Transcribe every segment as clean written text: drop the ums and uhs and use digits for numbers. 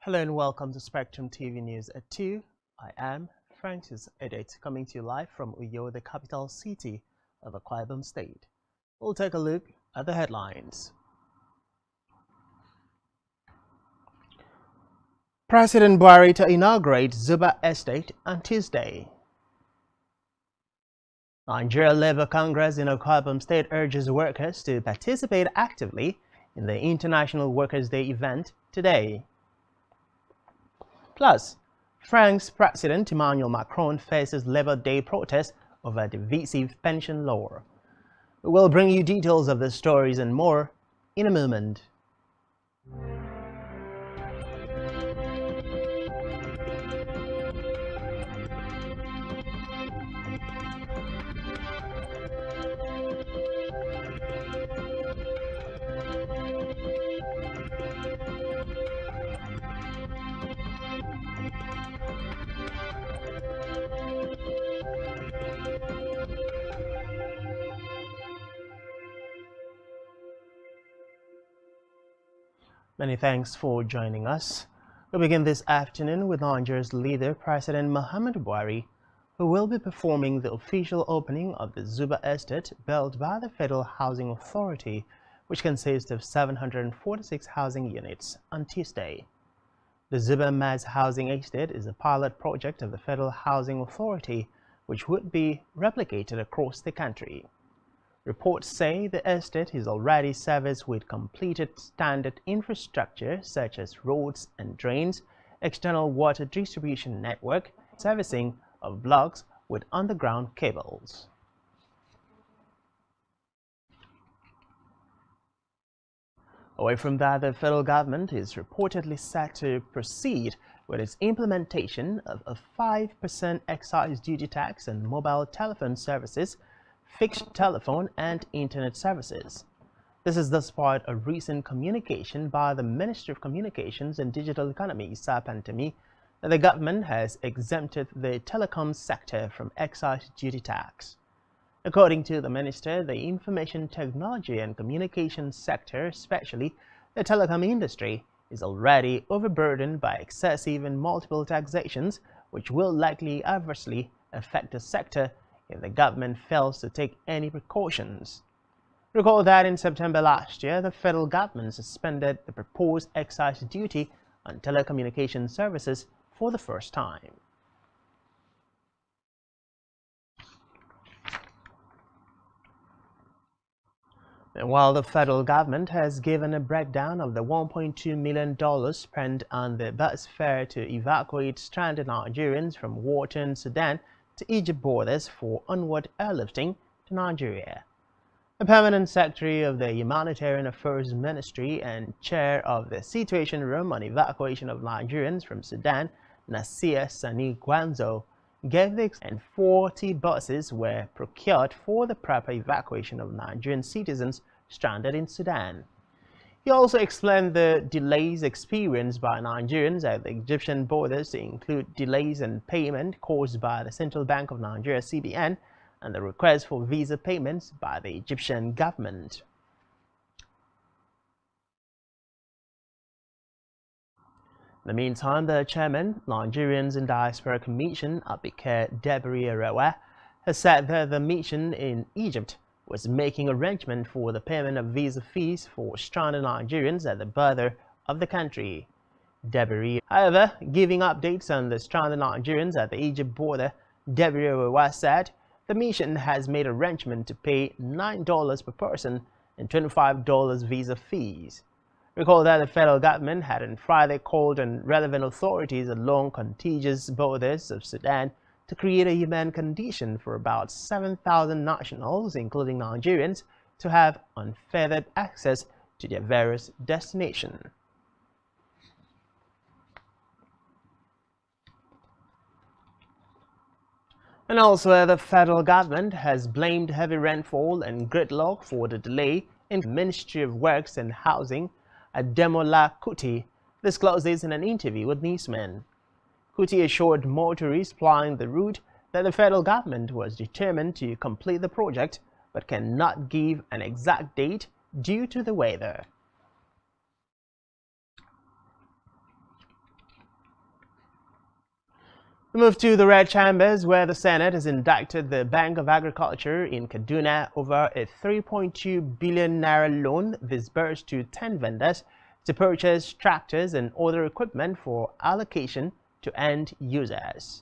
Hello and welcome to Spectrum TV News at 2. I am Francis Edit, coming to you live from Uyo, the capital city of Akwa Ibom State. We'll take a look at the headlines. President Buhari to inaugurate Zuba Estate on Tuesday. Nigeria Labour Congress in Akwa Ibom State urges workers to participate actively in the International Workers' Day event today. Plus, France's President Emmanuel Macron faces Labour Day protests over divisive pension law. We will bring you details of the stories and more in a moment. Many thanks for joining us. We begin this afternoon with Nigeria's leader, President Muhammadu Buhari, who will be performing the official opening of the Zuba Estate built by the Federal Housing Authority, which consists of 746 housing units, on Tuesday. The Zuba Mass Housing Estate is a pilot project of the Federal Housing Authority, which would be replicated across the country. Reports say the estate is already serviced with completed standard infrastructure such as roads and drains, external water distribution network, servicing of blocks with underground cables. Away from that, the federal government is reportedly set to proceed with its implementation of a 5% excise duty tax on mobile telephone services, fixed telephone and internet services. This is despite a recent communication by the Ministry of Communications and Digital Economy, Sapantemi, that the government has exempted the telecom sector from excise duty tax. According to the minister, the information technology and communications sector, especially the telecom industry, is already overburdened by excessive and multiple taxations, which will likely adversely affect the sector if the government fails to take any precautions. Recall that in September last year, the federal government suspended the proposed excise duty on telecommunication services for the first time. And while the federal government has given a breakdown of the $1.2 million spent on the bus fare to evacuate stranded Nigerians from war-torn Sudan to Egypt borders for onward airlifting to Nigeria. The permanent secretary of the Humanitarian Affairs Ministry and chair of the Situation Room on Evacuation of Nigerians from Sudan, Nasir Sani Gwanzo, gave the and 40 buses were procured for the proper evacuation of Nigerian citizens stranded in Sudan. He also explained the delays experienced by Nigerians at the Egyptian borders to include delays in payment caused by the Central Bank of Nigeria (CBN) and the request for visa payments by the Egyptian government. In the meantime, the chairman, Nigerians in Diaspora Commission, Abike Debiri, has said that the mission in Egypt was making arrangements for the payment of visa fees for stranded Nigerians at the border of the country. Debiri, however, giving updates on the stranded Nigerians at the Egypt border, Debiri said the mission has made arrangements to pay $9 per person and $25 visa fees. Recall that the federal government had on Friday called on relevant authorities along contiguous borders of Sudan to create a humane condition for about 7,000 nationals, including Nigerians, to have unfettered access to their various destinations. And elsewhere, the federal government has blamed heavy rainfall and gridlock for the delay in the Ministry of Works and Housing. Ademola Kuti disclosed this in an interview with newsmen. Kuti assured motorists plying the route that the federal government was determined to complete the project but cannot give an exact date due to the weather. We move to the red chambers, where the Senate has indicted the Bank of Agriculture in Kaduna over a 3.2 billion naira loan disbursed to 10 vendors to purchase tractors and other equipment for allocation to end users.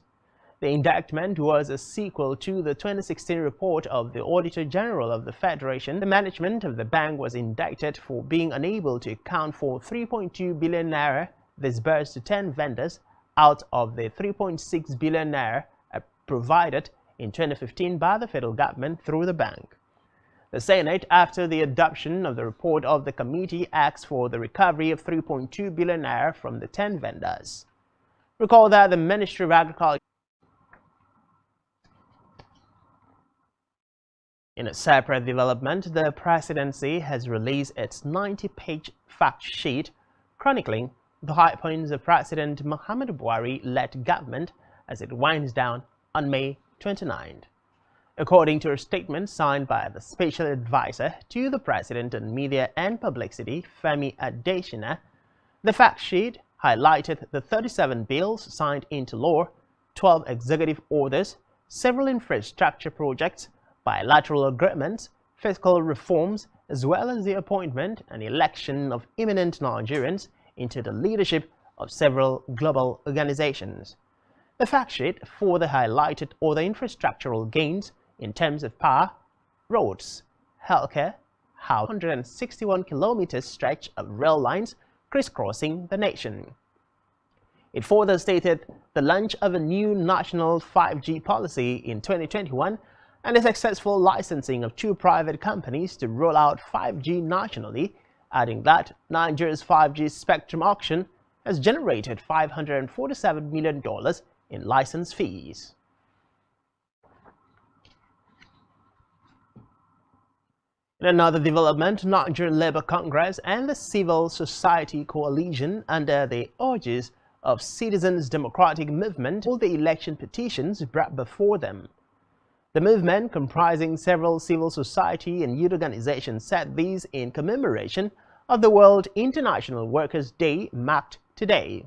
The indictment was a sequel to the 2016 report of the Auditor General of the Federation. The management of the bank was indicted for being unable to account for 3.2 billion naira disbursed to 10 vendors out of the 3.6 billion naira provided in 2015 by the federal government through the bank. The Senate, after the adoption of the report of the committee, asked for the recovery of 3.2 billion naira from the 10 vendors. Recall that the Ministry of Agriculture, in a separate development, the presidency has released its 90-page fact sheet chronicling the high points of President Muhammadu Buhari-led government as it winds down on May 29. According to a statement signed by the Special Advisor to the President on Media and Publicity, Femi Adesina, the fact sheet highlighted the 37 bills signed into law, 12 executive orders, several infrastructure projects, bilateral agreements, fiscal reforms, as well as the appointment and election of eminent Nigerians into the leadership of several global organizations. The fact sheet further highlighted other infrastructural gains in terms of power, roads, healthcare, 161 kilometers stretch of rail lines crisscrossing the nation. It further stated the launch of a new national 5G policy in 2021 and the successful licensing of 2 private companies to roll out 5G nationally, adding that Nigeria's 5G spectrum auction has generated $547 million in license fees. In another development, Nigerian Labour Congress and the Civil Society Coalition, under the urges of Citizens Democratic Movement, hold the election petitions brought before them. The movement, comprising several civil society and youth organizations, said these in commemoration of the World International Workers' Day marked today.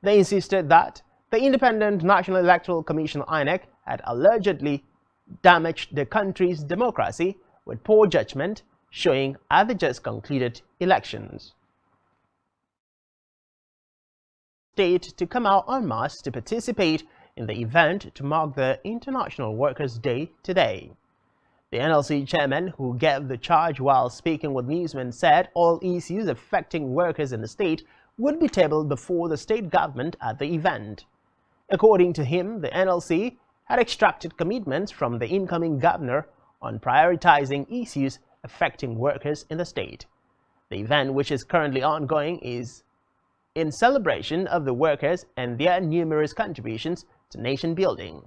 They insisted that the Independent National Electoral Commission (INEC) had allegedly damaged the country's democracy with poor judgment showing at the just concluded elections. State to come out en masse to participate in the event to mark the International Workers' Day today. The NLC chairman, who gave the charge while speaking with newsmen, said all issues affecting workers in the state would be tabled before the state government at the event. According to him, the NLC had extracted commitments from the incoming governor on prioritizing issues affecting workers in the state. The event, which is currently ongoing, is in celebration of the workers and their numerous contributions to nation building.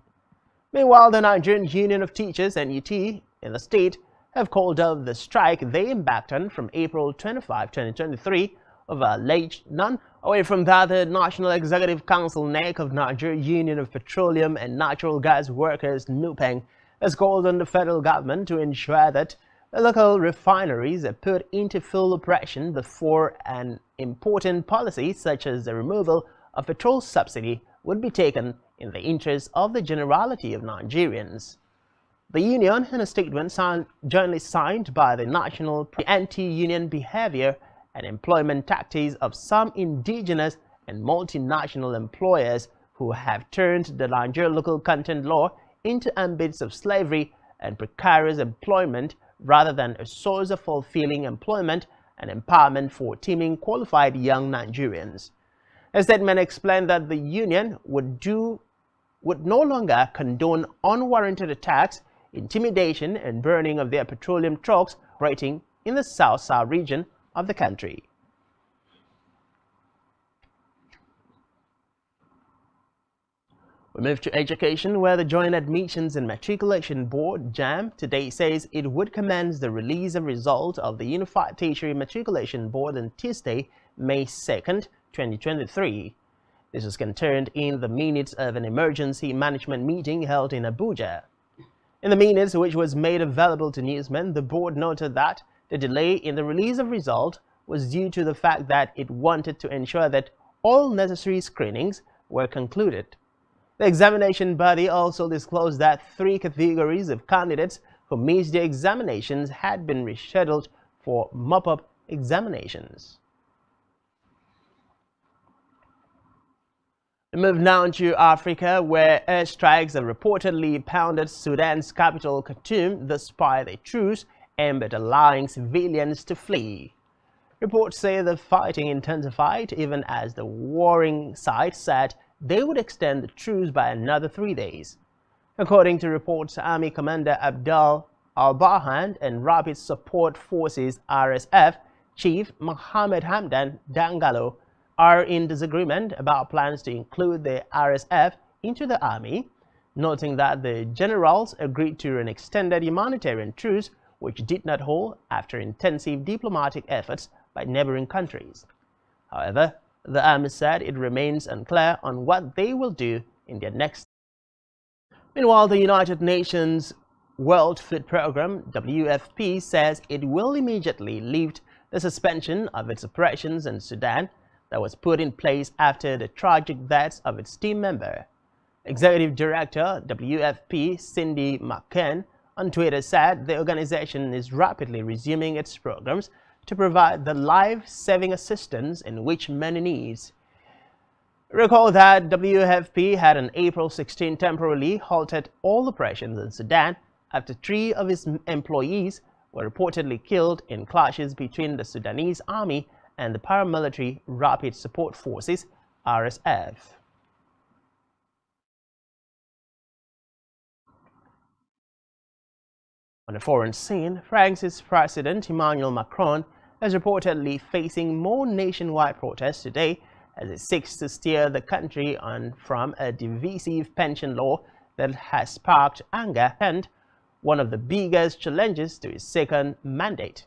Meanwhile, the Nigerian Union of Teachers and UT in the state have called off the strike they embarked on from April 25, 2023 over alleged Away from that, the National Executive Council (NEC) of Nigeria Union of Petroleum and Natural Gas Workers (NUPENG) has called on the federal government to ensure that the local refineries are put into full operation before an important policy such as the removal of petrol subsidy would be taken in the interest of the generality of Nigerians. The union, in a statement jointly signed by the National Anti-Union Behavior and Employment Tactics of some indigenous and multinational employers who have turned the Nigerian local content law into ambits of slavery and precarious employment rather than a source of fulfilling employment and empowerment for teeming qualified young Nigerians. A statement explained that the union would no longer condone unwarranted attacks, intimidation, and burning of their petroleum trucks operating in the South region of the country. We move to education, where the Joint Admissions and Matriculation Board (JAM) today says it would commence the release of results of the Unified Tertiary Matriculation Board on Tuesday, May 2nd, 2023. This was contained in the minutes of an emergency management meeting held in Abuja. In the minutes which was made available to newsmen, the board noted that the delay in the release of result was due to the fact that it wanted to ensure that all necessary screenings were concluded. The examination body also disclosed that 3 categories of candidates who missed their examinations had been rescheduled for mop-up examinations. We move now to Africa, where airstrikes have reportedly pounded Sudan's capital, Khartoum, despite a truce aimed at allowing civilians to flee. Reports say the fighting intensified even as the warring sides said they would extend the truce by another 3 days. According to reports, Army Commander Abdel al-Burhan and Rapid Support Forces (RSF) Chief Mohammed Hamdan Dangalo are in disagreement about plans to include the RSF into the army, noting that the generals agreed to an extended humanitarian truce which did not hold after intensive diplomatic efforts by neighboring countries. However, the army said it remains unclear on what they will do in their next. Meanwhile, the United Nations World Food Programme (WFP) says it will immediately lift the suspension of its operations in Sudan that was put in place after the tragic deaths of its team member. Executive Director WFP Cindy McCain on Twitter said the organization is rapidly resuming its programs to provide the life-saving assistance in which many needs. Recall that WFP had on April 16 temporarily halted all operations in Sudan after 3 of its employees were reportedly killed in clashes between the Sudanese army and the paramilitary Rapid Support Forces (RSF). On the foreign scene, France's President Emmanuel Macron is reportedly facing more nationwide protests today as it seeks to steer the country on from a divisive pension law that has sparked anger and one of the biggest challenges to his second mandate.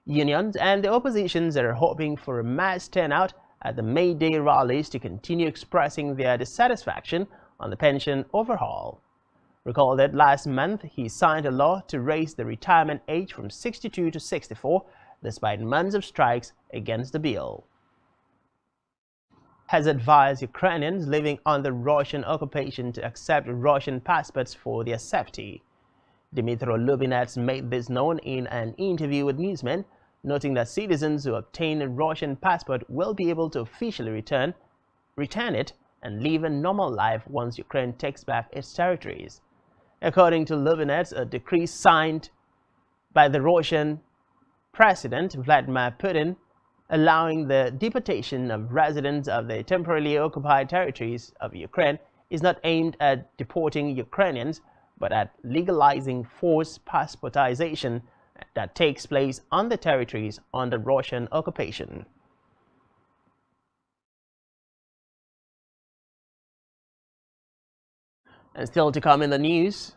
Unions and the oppositions are hoping for a mass turnout at the May Day rallies to continue expressing their dissatisfaction on the pension overhaul. Recall that last month he signed a law to raise the retirement age from 62 to 64, despite months of strikes against the bill. Has advised Ukrainians living under Russian occupation to accept Russian passports for their safety. Dmytro Lubinets made this known in an interview with newsmen, noting that citizens who obtain a Russian passport will be able to officially return it and live a normal life once Ukraine takes back its territories. According to Lubinets, a decree signed by the Russian President Vladimir Putin allowing the deportation of residents of the temporarily occupied territories of Ukraine is not aimed at deporting Ukrainians, but at legalizing forced passportization that takes place on the territories under Russian occupation. And still to come in the news,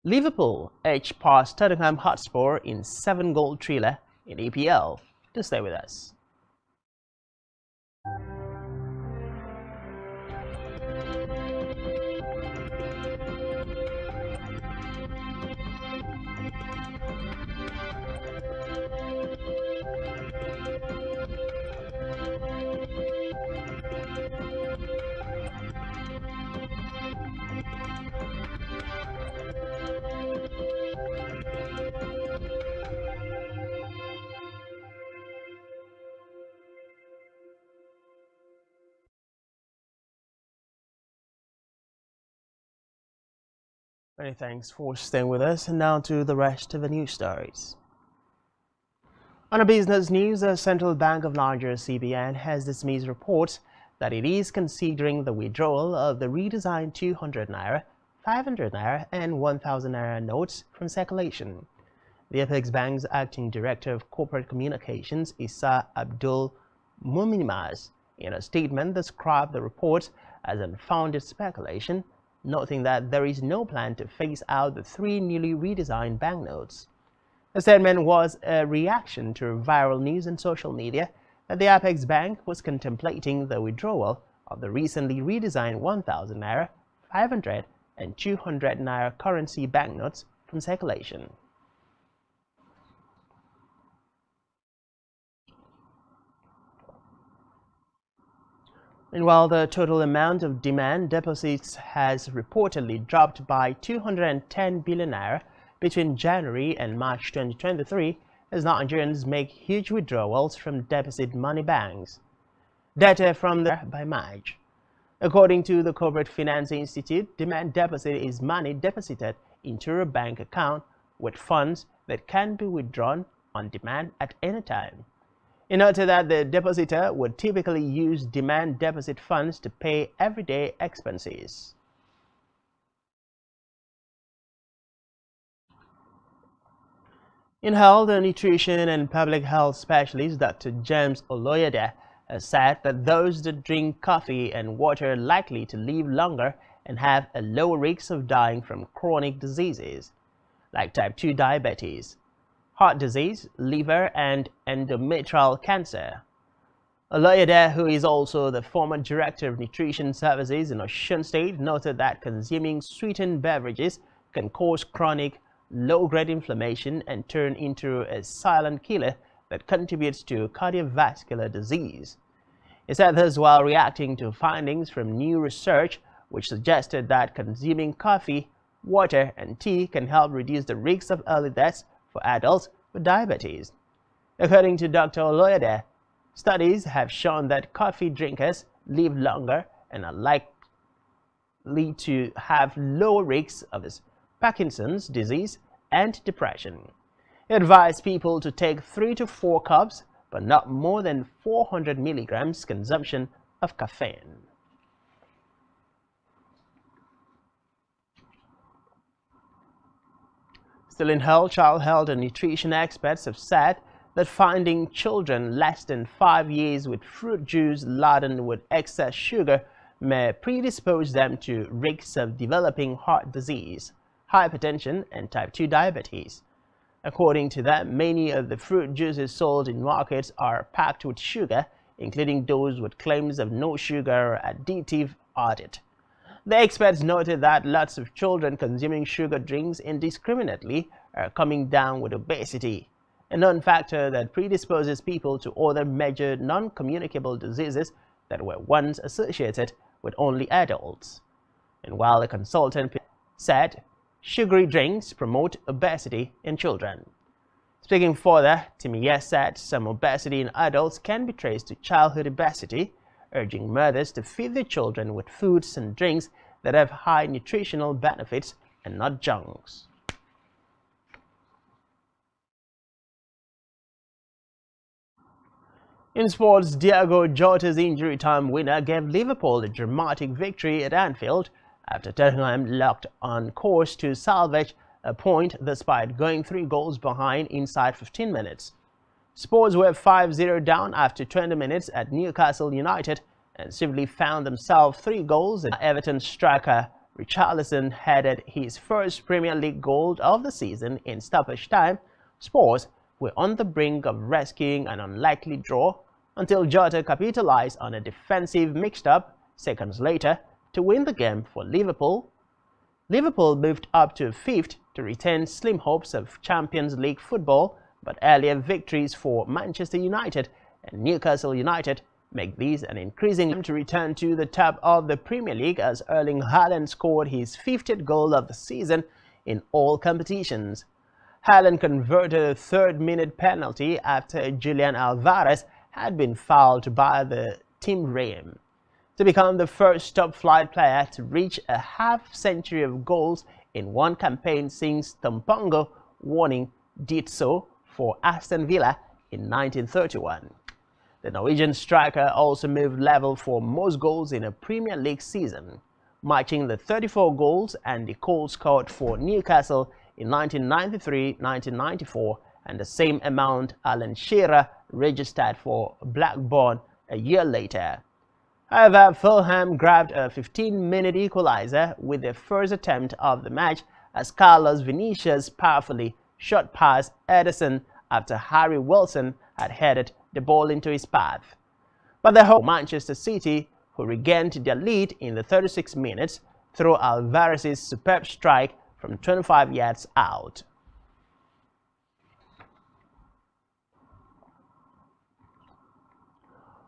Liverpool edged past Tottenham Hotspur in 7-goal thriller in EPL. To stay with us. Many thanks for staying with us, and now to the rest of the news stories. On a business news, the Central Bank of Nigeria (CBN) has dismissed reports that it is considering the withdrawal of the redesigned 200 naira, 500 naira, and 1000 naira notes from circulation. The Apex Bank's acting director of corporate communications, Issa Abdul Muminaz, in a statement described the reports as unfounded speculation, noting that there is no plan to phase out the 3 newly redesigned banknotes. The statement was a reaction to viral news on social media that the Apex Bank was contemplating the withdrawal of the recently redesigned 1000 naira, 500, and 200 naira currency banknotes from circulation. Meanwhile, the total amount of demand deposits has reportedly dropped by 210 billion naira between January and March 2023 as Nigerians make huge withdrawals from deposit money banks. Data from the by March. According to the Corporate Finance Institute, demand deposit is money deposited into a bank account with funds that can be withdrawn on demand at any time. It noted that the depositor would typically use demand deposit funds to pay everyday expenses. In health, the nutrition and public health specialist Dr. James Oloyede has said that those that drink coffee and water are likely to live longer and have a lower risk of dying from chronic diseases like type 2 diabetes, heart disease, liver, and endometrial cancer. Oloyede, who is also the former Director of Nutrition Services in Osun State, noted that consuming sweetened beverages can cause chronic, low-grade inflammation and turn into a silent killer that contributes to cardiovascular disease. He said this while reacting to findings from new research which suggested that consuming coffee, water, and tea can help reduce the risk of early deaths for adults with diabetes. According to Dr. Oloyede, studies have shown that coffee drinkers live longer and are likely to have lower risks of Parkinson's disease and depression. He advised people to take 3 to 4 cups, but not more than 400 milligrams consumption of caffeine. Still in health, child health and nutrition experts have said that finding children less than 5 years with fruit juice laden with excess sugar may predispose them to risks of developing heart disease, hypertension, and type 2 diabetes. According to them, many of the fruit juices sold in markets are packed with sugar, including those with claims of no sugar or additive added. The experts noted that lots of children consuming sugar drinks indiscriminately are coming down with obesity, a known factor that predisposes people to other major non-communicable diseases that were once associated with only adults. And while the consultant said sugary drinks promote obesity in children. Speaking further, Timiye said some obesity in adults can be traced to childhood obesity, urging mothers to feed their children with foods and drinks that have high nutritional benefits and not junks. In sports, Diogo Jota's injury time winner gave Liverpool a dramatic victory at Anfield after Tottenham locked on course to salvage a point despite going 3 goals behind inside 15 minutes. Spurs were 5-0 down after 20 minutes at Newcastle United and swiftly found themselves 3 goals. Everton striker Richarlison headed his first Premier League goal of the season in stoppage time. Spurs were on the brink of rescuing an unlikely draw until Jota capitalized on a defensive mixed-up seconds later to win the game for Liverpool. Liverpool moved up to 5th to retain slim hopes of Champions League football, but earlier victories for Manchester United and Newcastle United make this an increasing aim to return to the top of the Premier League as Erling Haaland scored his 50th goal of the season in all competitions. Haaland converted a 3rd-minute penalty after Julian Alvarez had been fouled by the team rim, to become the first top-flight player to reach a half-century of goals in one campaign since Tampongo Warning did so for Aston Villa in 1931. The Norwegian striker also moved level for most goals in a Premier League season, matching the 34 goals Andy Cole scored for Newcastle in 1993-1994 and the same amount Alan Shearer registered for Blackburn a year later. However, Fulham grabbed a 15-minute equalizer with their first attempt of the match as Carlos Vinicius powerfully shot past Ederson after Harry Wilson had headed the ball into his path. But the hope Manchester City, who regained their lead in the 36 minutes, through Alvarez's superb strike from 25 yards out.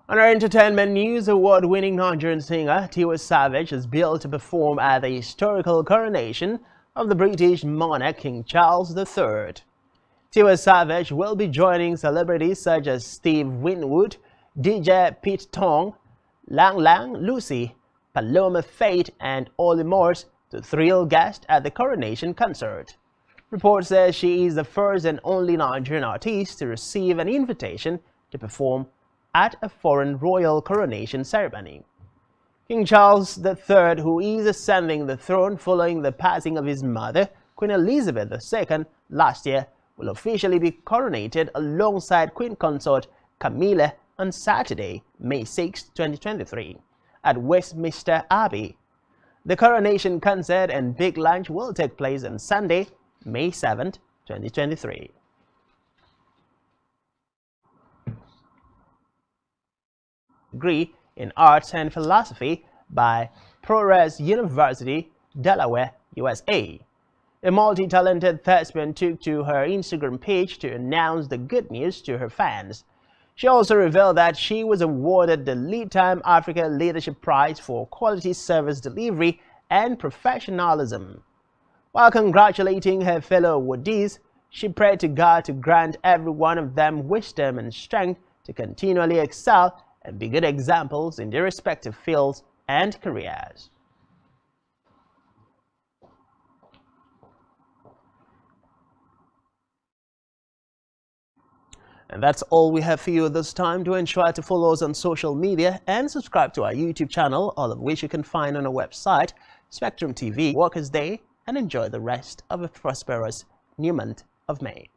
On our entertainment news, award-winning Nigerian singer Tiwa Savage is billed to perform at the historical coronation of the British monarch King Charles III. Tiwa Savage will be joining celebrities such as Steve Winwood, DJ Pete Tong, Lang Lang, Lucy, Paloma Faith, and Ollie Morse to thrill guests at the coronation concert. Reports say she is the first and only Nigerian artist to receive an invitation to perform at a foreign royal coronation ceremony. King Charles III, who is ascending the throne following the passing of his mother, Queen Elizabeth II, last year, will officially be coronated alongside Queen Consort Camilla on Saturday, May 6, 2023, at Westminster Abbey. The coronation concert and big lunch will take place on Sunday, May 7, 2023. Degree in Arts and Philosophy by ProRes University, Delaware, USA. A multi-talented thespian took to her Instagram page to announce the good news to her fans. She also revealed that she was awarded the Lead Time Africa Leadership Prize for quality service delivery and professionalism. While congratulating her fellow awardees, she prayed to God to grant every one of them wisdom and strength to continually excel and be good examples in their respective fields and careers. And that's all we have for you this time. Do ensure to follow us on social media and subscribe to our YouTube channel, all of which you can find on our website, Spectrum TV. Workers' Day, and enjoy the rest of a prosperous new month of May.